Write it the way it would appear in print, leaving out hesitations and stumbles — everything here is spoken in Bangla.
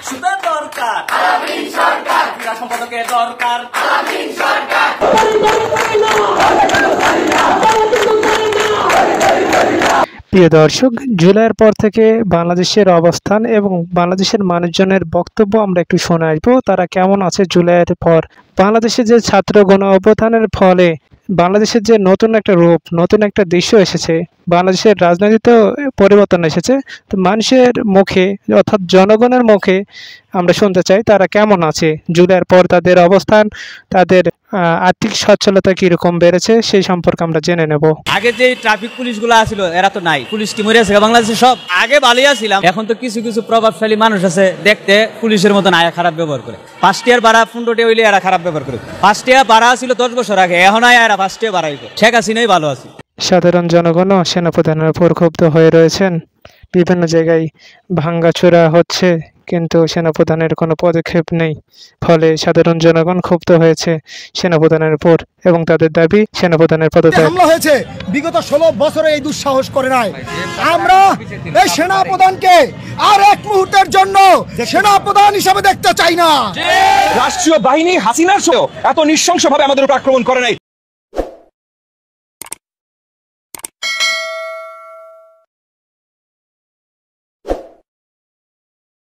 সুদের দরকার ক্রীড়া সম্পাদকের দরকার। প্রিয় দর্শক, জুলাইয়ের পর থেকে বাংলাদেশের অবস্থান এবং বাংলাদেশের মানুষজনের বক্তব্য আমরা একটু শুনে আসবো। তারা কেমন আছে জুলাইয়ের পর। বাংলাদেশে যে ছাত্র গণ অভ্যুত্থানের ফলে বাংলাদেশের যে নতুন একটা রূপ, নতুন একটা দৃশ্য এসেছে, বাংলাদেশের রাজনীতিতেও পরিবর্তন এসেছে। তো মানুষের মুখে অর্থাৎ জনগণের মুখে আমরা শুনতে চাই তারা কেমন আছে জুলাইয়ের পর, তাদের অবস্থান, তাদের আর্থিক সচ্ছলতা কিরকম বেড়েছে সেই সম্পর্কে আমরা জেনে নেব। আগে যে ট্রাফিক পুলিশ গুলো আছিল এরা তো নাই, পুলিশ কি মরে আছে বাংলাদেশে? সব আগে ভালোই ছিলাম, এখন তো কিছু কিছু প্রভাবশালী মানুষ আছে দেখতে পুলিশের মতন আয়া খারাপ ব্যবহার করে। 5 টিয়ার ভাড়া 15 হইলে এরা খারাপ ব্যবহার করে। 5 টিয়া ভাড়া ছিল 10 বছর আগে, এখন এরা 5 টিয়া বাড়াই করে। শেখ হাসিনাই ভালো আছে। সাধারণ জনগণও সেনাপ্রধানের উপর ক্ষুব্ধ হয়ে রয়েছেন। বিভিন্ন জায়গায় ভাঙ্গাচোরা হচ্ছে, কিন্তু সেনাপ্রধানের কোনো পদক্ষেপ নেই। ফলে সাধারণ জনগণ ক্ষুব্ধ হয়েছে সেনাপ্রধানের উপর এবং তাদের দাবি সেনাপ্রধানের পদত্যাগ। হামলা হয়েছে, বিগত 16 বছরে এই দুঃসাহস করে নাই। আমরা এই সেনাপ্রধানকে আর এক মুহূর্তের জন্য সেনাপ্রধান হিসেবে দেখতে চাই না। রাষ্ট্রীয় বাহিনী হাসিনার এত নৃশংসভাবে আমাদের উপর আক্রমণ করে নাই।